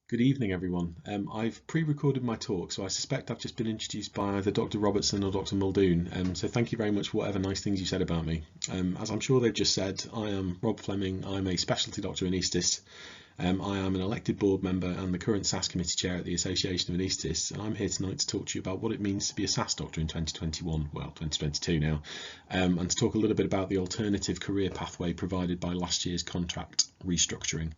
Good evening, everyone. I've pre-recorded my talk, so I suspect I've just been introduced by either Dr. Robertson or Dr. Muldoon. So thank you very much for whatever nice things you said about me. As I'm sure they've just said, I am Rob Fleming. I'm a specialty doctor anaesthetist. I am an elected board member and the current SAS committee chair at the Association of Anaesthetists, and I'm here tonight to talk to you about what it means to be a SAS doctor in 2021, well, 2022 now, and to talk a little bit about the alternative career pathway provided by last year's contract restructuring.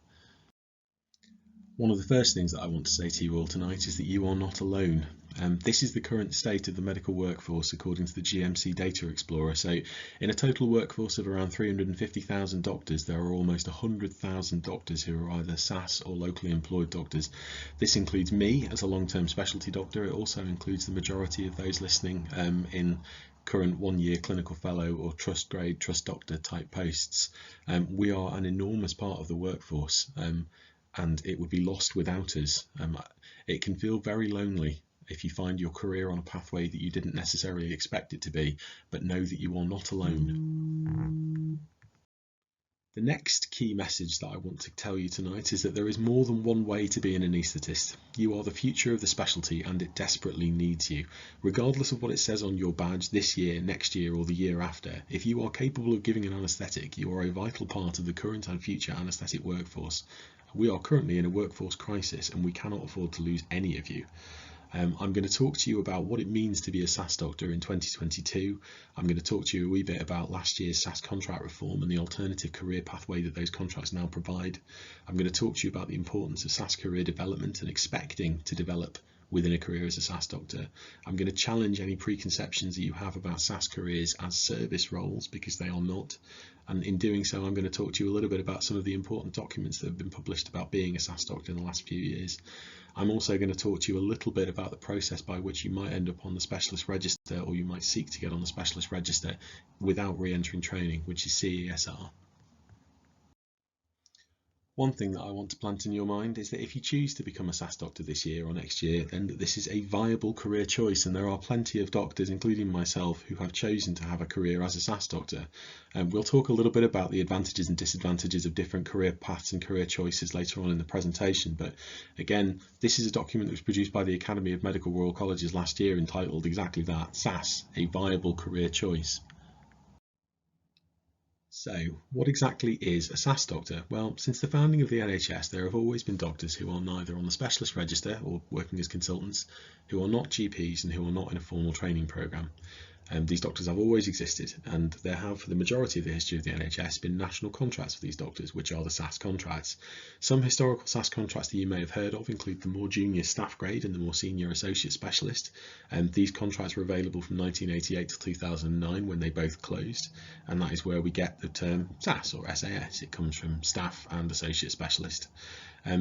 One of the first things that I want to say to you all tonight is that you are not alone. This is the current state of the medical workforce according to the GMC Data Explorer. So in a total workforce of around 350,000 doctors, there are almost 100,000 doctors who are either SAS or locally employed doctors. This includes me as a long-term specialty doctor. It also includes the majority of those listening in current one-year clinical fellow or trust grade, trust doctor type posts. We are an enormous part of the workforce. And it would be lost without us. It can feel very lonely if you find your career on a pathway that you didn't necessarily expect it to be, but know that you are not alone. The next key message that I want to tell you tonight is that there is more than one way to be an anaesthetist. You are the future of the specialty and it desperately needs you. Regardless of what it says on your badge this year, next year or the year after, if you are capable of giving an anaesthetic, you are a vital part of the current and future anaesthetic workforce. We are currently in a workforce crisis and we cannot afford to lose any of you. I'm going to talk to you about what it means to be a SAS doctor in 2022. I'm going to talk to you a wee bit about last year's SAS contract reform and the alternative career pathway that those contracts now provide. I'm going to talk to you about the importance of SAS career development and expecting to develop within a career as a SAS doctor. I'm going to challenge any preconceptions that you have about SAS careers as service roles, because they are not. And in doing so, I'm going to talk to you a little bit about some of the important documents that have been published about being a SAS doctor in the last few years. I'm also going to talk to you a little bit about the process by which you might end up on the specialist register, or you might seek to get on the specialist register without re-entering training, which is CESR. One thing that I want to plant in your mind is that if you choose to become a SAS doctor this year or next year, then this is a viable career choice, and there are plenty of doctors, including myself, who have chosen to have a career as a SAS doctor. And we'll talk a little bit about the advantages and disadvantages of different career paths and career choices later on in the presentation. But again, this is a document that was produced by the Academy of Medical Royal Colleges last year entitled exactly that, SAS, a viable career choice. So, what exactly is a SAS doctor? Well, since the founding of the NHS, there have always been doctors who are neither on the specialist register or working as consultants, who are not GPs and who are not in a formal training programme. These doctors have always existed, and there have, for the majority of the history of the NHS, been national contracts for these doctors, which are the SAS contracts. Some historical SAS contracts that you may have heard of include the more junior staff grade and the more senior associate specialist. These contracts were available from 1988 to 2009 when they both closed, and that is where we get the term SAS or SAS. It comes from staff and associate specialist.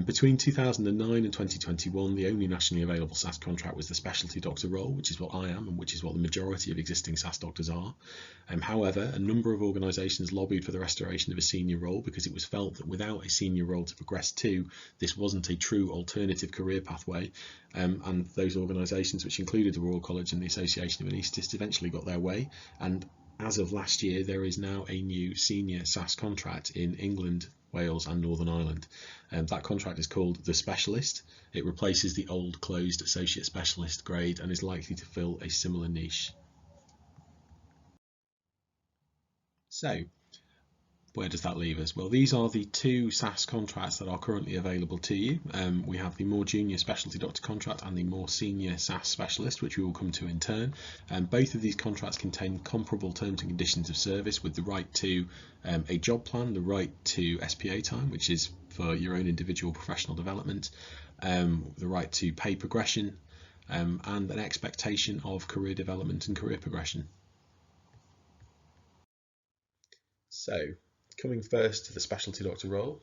Between 2009 and 2021, the only nationally available SAS contract was the specialty doctor role, which is what I am and which is what the majority of existing SAS doctors are. However, a number of organisations lobbied for the restoration of a senior role because it was felt that without a senior role to progress to, this wasn't a true alternative career pathway. And those organisations, which included the Royal College and the Association of Anaesthetists, eventually got their way. And as of last year, there is now a new senior SAS contract in England, Wales and Northern Ireland. That contract is called the Specialist. It replaces the old closed associate specialist grade and is likely to fill a similar niche. So, where does that leave us? Well, these are the two SAS contracts that are currently available to you. We have the more junior specialty doctor contract and the more senior SAS specialist, which we will come to in turn. Both of these contracts contain comparable terms and conditions of service, with the right to a job plan, the right to SPA time, which is for your own individual professional development, the right to pay progression, and an expectation of career development and career progression. So, coming first to the specialty doctor role.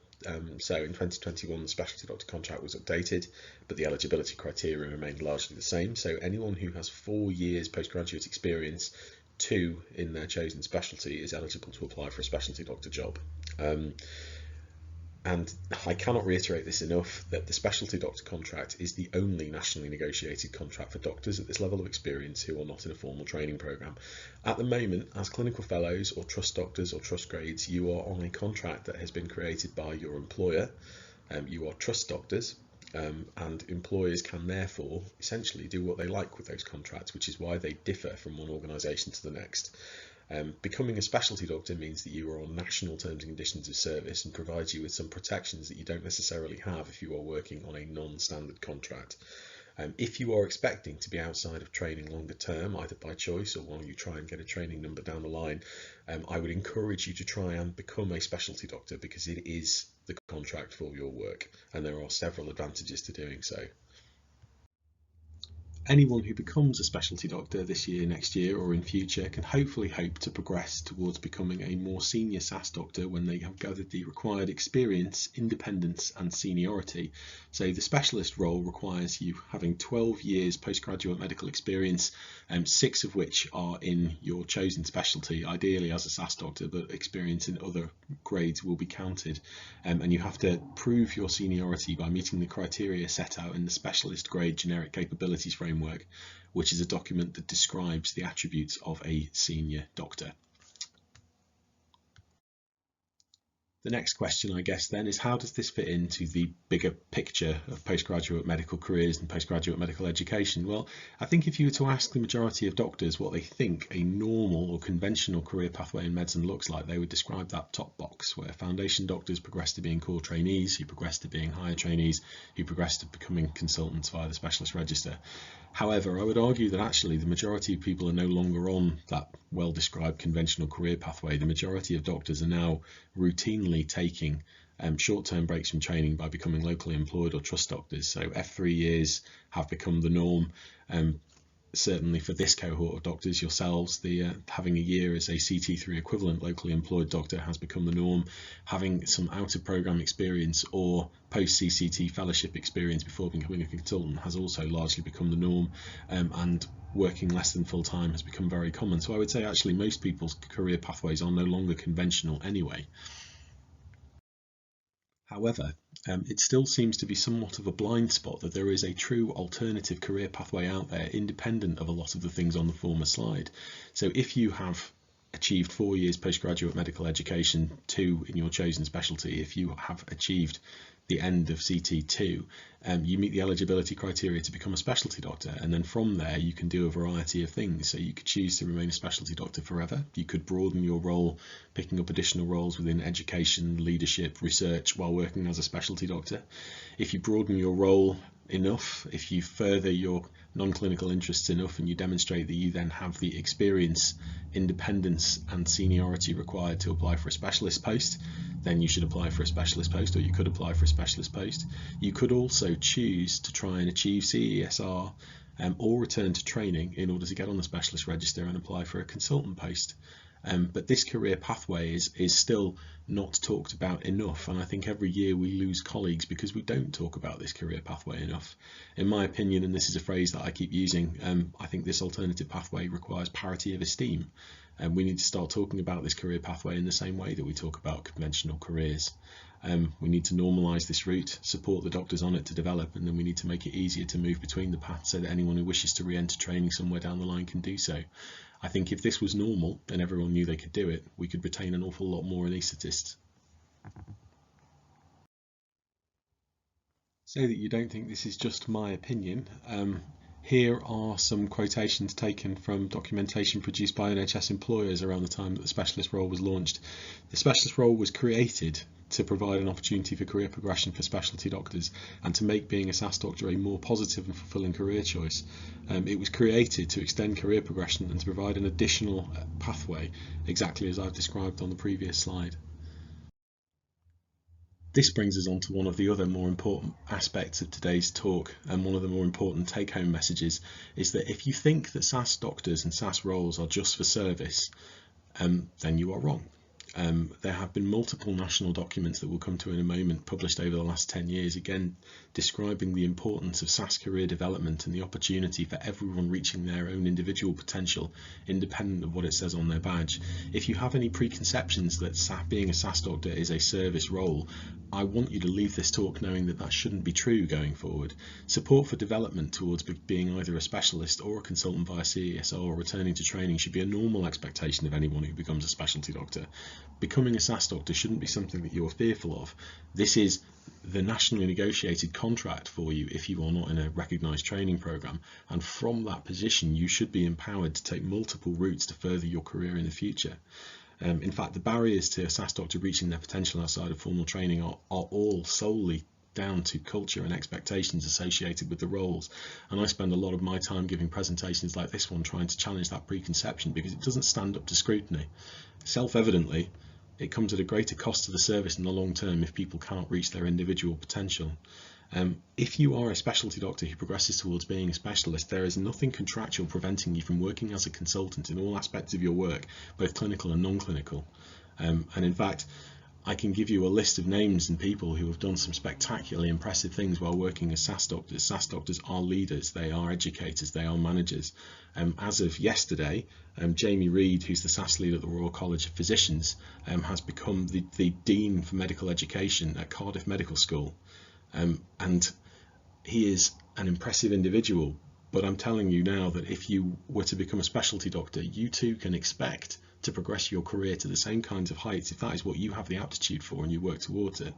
So in 2021, the specialty doctor contract was updated, but the eligibility criteria remained largely the same. So anyone who has 4 years postgraduate experience, 2 in their chosen specialty, is eligible to apply for a specialty doctor job. And I cannot reiterate this enough, that the specialty doctor contract is the only nationally negotiated contract for doctors at this level of experience who are not in a formal training programme. At the moment, as clinical fellows or trust doctors or trust grades, you are on a contract that has been created by your employer. You are trust doctors, and employers can therefore essentially do what they like with those contracts, which is why they differ from one organisation to the next. Becoming a specialty doctor means that you are on national terms and conditions of service and provides you with some protections that you don't necessarily have if you are working on a non-standard contract. If you are expecting to be outside of training longer term, either by choice or while you try and get a training number down the line, I would encourage you to try and become a specialty doctor, because it is the contract for your work, and there are several advantages to doing so. Anyone who becomes a specialty doctor this year, next year, or in future can hopefully hope to progress towards becoming a more senior SAS doctor when they have gathered the required experience, independence and seniority. So the specialist role requires you having 12 years postgraduate medical experience, 6 of which are in your chosen specialty, ideally as a SAS doctor, but experience in other grades will be counted. And you have to prove your seniority by meeting the criteria set out in the specialist grade generic capabilities framework, which is a document that describes the attributes of a senior doctor. The next question, I guess, then is how does this fit into the bigger picture of postgraduate medical careers and postgraduate medical education? Well, I think if you were to ask the majority of doctors what they think a normal or conventional career pathway in medicine looks like, they would describe that top box, where foundation doctors progress to being core trainees, who progress to being higher trainees, who progress to becoming consultants via the specialist register. However, I would argue that actually the majority of people are no longer on that well-described conventional career pathway. The majority of doctors are now routinely taking short-term breaks from training by becoming locally employed or trust doctors. So F3 years have become the norm. Certainly for this cohort of doctors, yourselves, having a year as a CT3 equivalent locally employed doctor has become the norm. Having some out-of-program experience or post-CCT fellowship experience before becoming a consultant has also largely become the norm, and working less than full-time has become very common. So I would say actually most people's career pathways are no longer conventional anyway. However, it still seems to be somewhat of a blind spot that there is a true alternative career pathway out there, independent of a lot of the things on the former slide. So if you have achieved 4 years postgraduate medical education, 2 in your chosen specialty, if you have achieved the end of CT2, you meet the eligibility criteria to become a specialty doctor, and then from there you can do a variety of things. So you could choose to remain a specialty doctor forever. You could broaden your role, picking up additional roles within education, leadership, research while working as a specialty doctor. If you broaden your role enough, if you further your non-clinical interests enough and you demonstrate that you then have the experience, independence and seniority required to apply for a specialist post, then you should apply for a specialist post, or you could apply for a specialist post. You could also choose to try and achieve CESR or return to training in order to get on the specialist register and apply for a consultant post. But this career pathway is still not talked about enough, and I think every year we lose colleagues because we don't talk about this career pathway enough. In my opinion, and this is a phrase that I keep using, I think this alternative pathway requires parity of esteem, and we need to start talking about this career pathway in the same way that we talk about conventional careers. We need to normalise this route, support the doctors on it to develop, and then we need to make it easier to move between the paths so that anyone who wishes to re-enter training somewhere down the line can do so. I think if this was normal and everyone knew they could do it, we could retain an awful lot more anaesthetists. So that you don't think this is just my opinion, here are some quotations taken from documentation produced by NHS employers around the time that the specialist role was launched. The specialist role was created to provide an opportunity for career progression for specialty doctors and to make being a SAS doctor a more positive and fulfilling career choice. It was created to extend career progression and to provide an additional pathway, exactly as I've described on the previous slide. This brings us on to one of the other more important aspects of today's talk, and one of the more important take-home messages is that if you think that SAS doctors and SAS roles are just for service, then you are wrong. There have been multiple national documents that we'll come to in a moment published over the last 10 years, again describing the importance of SAS career development and the opportunity for everyone reaching their own individual potential independent of what it says on their badge. If you have any preconceptions that being a SAS doctor is a service role, I want you to leave this talk knowing that that shouldn't be true going forward. Support for development towards being either a specialist or a consultant via CESR or returning to training should be a normal expectation of anyone who becomes a specialty doctor. Becoming a SAS doctor shouldn't be something that you're fearful of. This is the nationally negotiated contract for you if you are not in a recognised training programme, and from that position you should be empowered to take multiple routes to further your career in the future. In fact, the barriers to a SAS doctor reaching their potential outside of formal training are all solely down to culture and expectations associated with the roles, and I spend a lot of my time giving presentations like this one trying to challenge that preconception because it doesn't stand up to scrutiny. Self-evidently, it comes at a greater cost to the service in the long term if people can't reach their individual potential. If you are a specialty doctor who progresses towards being a specialist, there is nothing contractual preventing you from working as a consultant in all aspects of your work, both clinical and non-clinical. And in fact, I can give you a list of names and people who have done some spectacularly impressive things while working as SAS doctors. SAS doctors are leaders, they are educators, they are managers. As of yesterday, Jamie Reid, who's the SAS lead at the Royal College of Physicians, has become the Dean for Medical Education at Cardiff Medical School. And he is an impressive individual, but I'm telling you now that if you were to become a specialty doctor, you too can expect to progress your career to the same kinds of heights if that is what you have the aptitude for and you work towards it.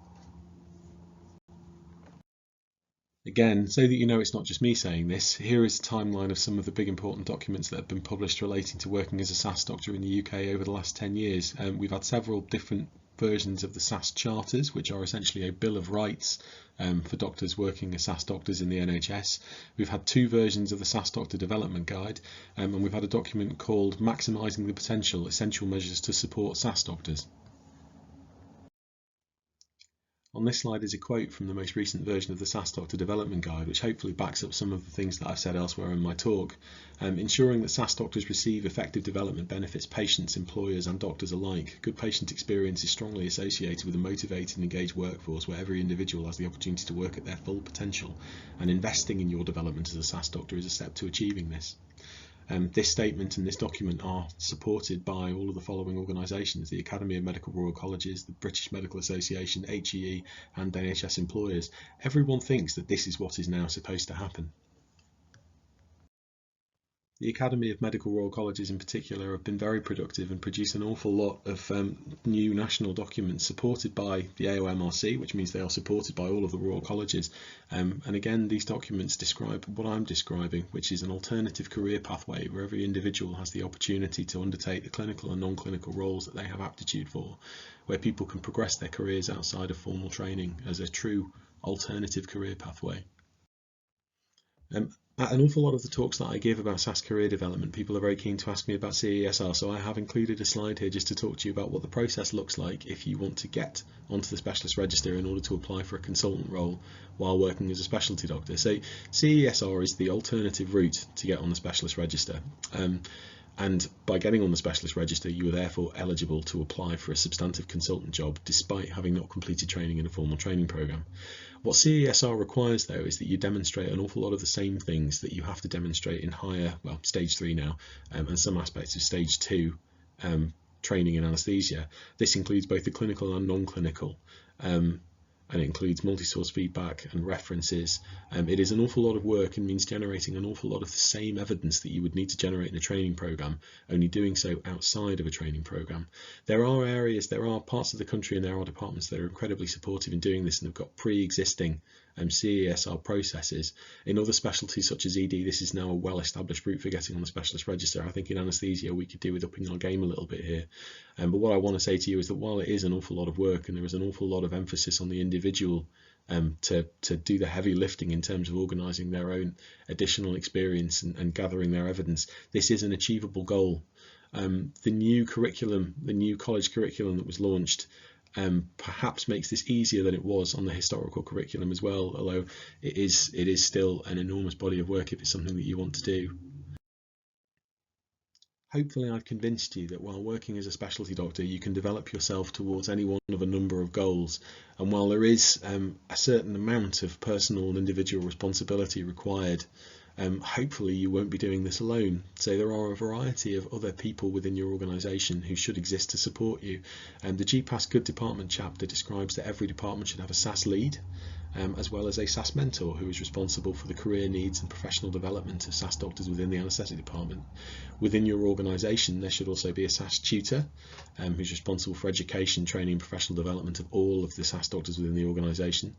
Again, so that you know it's not just me saying this, here is a timeline of some of the big important documents that have been published relating to working as a SAS doctor in the UK over the last 10 years. We've had several different versions of the SAS charters, which are essentially a bill of rights for doctors working as SAS doctors in the NHS. We've had 2 versions of the SAS Doctor Development Guide, and we've had a document called Maximising the Potential: Essential Measures to Support SAS Doctors. On this slide is a quote from the most recent version of the SAS Doctor Development Guide, which hopefully backs up some of the things that I've said elsewhere in my talk. Ensuring that SAS doctors receive effective development benefits patients, employers and doctors alike. Good patient experience is strongly associated with a motivated and engaged workforce where every individual has the opportunity to work at their full potential, and investing in your development as a SAS doctor is a step to achieving this. This statement and this document are supported by all of the following organisations: the Academy of Medical Royal Colleges, the British Medical Association, HEE and NHS employers. Everyone thinks that this is what is now supposed to happen. The Academy of Medical Royal Colleges in particular have been very productive and produce an awful lot of new national documents supported by the AOMRC, which means they are supported by all of the Royal Colleges. And again, these documents describe what I'm describing, which is an alternative career pathway where every individual has the opportunity to undertake the clinical and non-clinical roles that they have aptitude for, where people can progress their careers outside of formal training as a true alternative career pathway. At an awful lot of the talks that I give about SAS career development, people are very keen to ask me about CESR, so I have included a slide here just to talk to you about what the process looks like if you want to get onto the specialist register in order to apply for a consultant role while working as a specialty doctor. So CESR is the alternative route to get on the specialist register. And by getting on the specialist register, you are therefore eligible to apply for a substantive consultant job despite having not completed training in a formal training programme. What CESR requires, though, is that you demonstrate an awful lot of the same things that you have to demonstrate in higher, well, stage 3 now, and some aspects of stage 2 training in anaesthesia. This includes both the clinical and non-clinical, and it includes multi-source feedback and references. It is an awful lot of work and means generating an awful lot of the same evidence that you would need to generate in a training programme, only doing so outside of a training programme. There are parts of the country and there are departments that are incredibly supportive in doing this and have got pre-existing CESR processes. In other specialties such as ED, this is now a well-established route for getting on the specialist register. I think in anaesthesia we could do with upping our game a little bit here. But what I want to say to you is that while it is an awful lot of work and there is an awful lot of emphasis on the individual to do the heavy lifting in terms of organising their own additional experience and gathering their evidence, this is an achievable goal. The new curriculum, the new college curriculum that was launched, perhaps makes this easier than it was on the historical curriculum as well, although it is still an enormous body of work if it's something that you want to do. Hopefully I've convinced you that while working as a specialty doctor you can develop yourself towards any one of a number of goals, and while there is a certain amount of personal and individual responsibility required, hopefully you won't be doing this alone. So there are a variety of other people within your organisation who should exist to support you. The GPAS Good Department chapter describes that every department should have a SAS lead. as well as a SAS mentor who is responsible for the career needs and professional development of SAS doctors within the anaesthetic department. Within your organisation, there should also be a SAS tutor who's responsible for education, training and professional development of all of the SAS doctors within the organisation.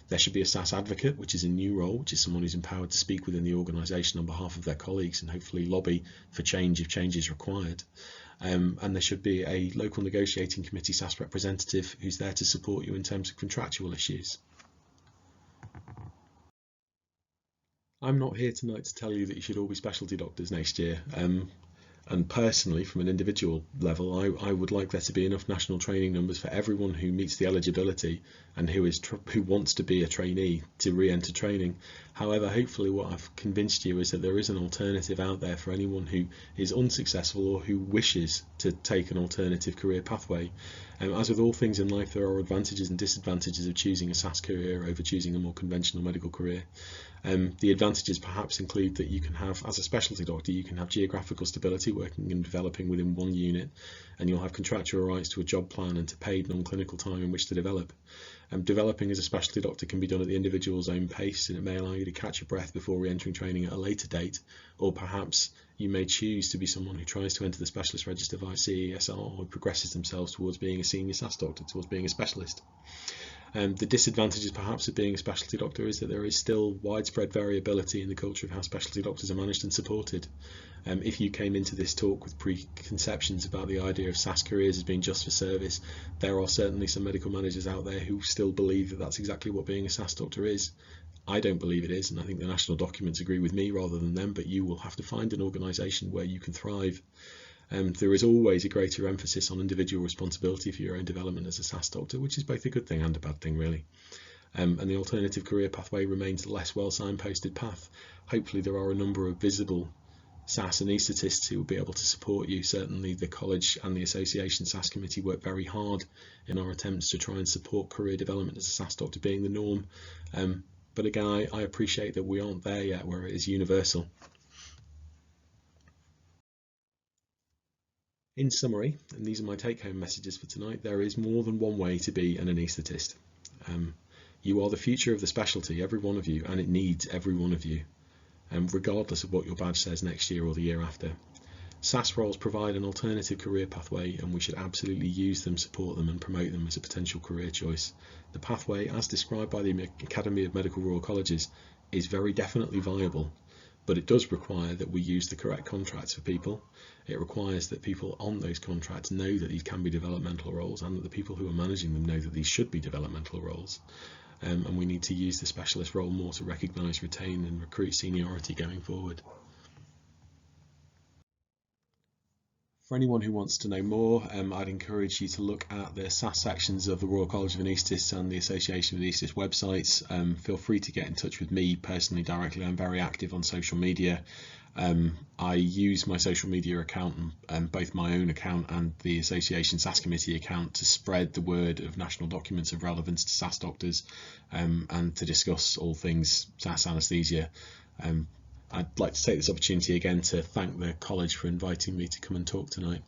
There should be a SAS advocate, which is a new role, which is someone who's empowered to speak within the organisation on behalf of their colleagues and hopefully lobby for change if change is required. And there should be a local negotiating committee SAS representative who's there to support you in terms of contractual issues. I'm not here tonight to tell you that you should all be specialty doctors next year. And personally, from an individual level, I would like there to be enough national training numbers for everyone who meets the eligibility and who wants to be a trainee to re-enter training. However, hopefully what I've convinced you is that there is an alternative out there for anyone who is unsuccessful or who wishes to take an alternative career pathway. As with all things in life, there are advantages and disadvantages of choosing a SAS career over choosing a more conventional medical career. The advantages perhaps include that you can have, as a specialty doctor, you can have geographical stability working and developing within one unit, and you'll have contractual rights to a job plan and to paid non-clinical time in which to develop. Developing as a specialty doctor can be done at the individual's own pace, and it may allow you to catch your breath before re-entering training at a later date, or perhaps you may choose to be someone who tries to enter the specialist register via CESR or progresses themselves towards being a senior SAS doctor, towards being a specialist. The disadvantages perhaps of being a specialty doctor is that there is still widespread variability in the culture of how specialty doctors are managed and supported. If you came into this talk with preconceptions about the idea of SAS careers as being just for service, there are certainly some medical managers out there who still believe that that's exactly what being a SAS doctor is. I don't believe it is, and I think the national documents agree with me rather than them, but you will have to find an organisation where you can thrive. There is always a greater emphasis on individual responsibility for your own development as a SAS doctor, which is both a good thing and a bad thing, really. And the alternative career pathway remains a less well signposted path. Hopefully there are a number of visible SAS anaesthetists who will be able to support you. Certainly the college and the association SAS committee work very hard in our attempts to try and support career development as a SAS doctor being the norm. But again, I appreciate that we aren't there yet where it is universal. In summary, and these are my take-home messages for tonight, there is more than one way to be an anaesthetist. You are the future of the specialty, every one of you, and it needs every one of you, regardless of what your badge says next year or the year after. SAS roles provide an alternative career pathway, and we should absolutely use them, support them and promote them as a potential career choice. The pathway, as described by the Academy of Medical Royal Colleges, is very definitely viable, but it does require that we use the correct contracts for people. It requires that people on those contracts know that these can be developmental roles and that the people who are managing them know that these should be developmental roles. And we need to use the specialist role more to recognise, retain and recruit seniority going forward. For anyone who wants to know more, I'd encourage you to look at the SAS sections of the Royal College of Anaesthetists and the Association of Anaesthetists websites. Feel free to get in touch with me personally directly. I'm very active on social media. I use my social media account, both my own account and the Association SAS Committee account, to spread the word of national documents of relevance to SAS doctors and to discuss all things SAS anaesthesia. I'd like to take this opportunity again to thank the college for inviting me to come and talk tonight.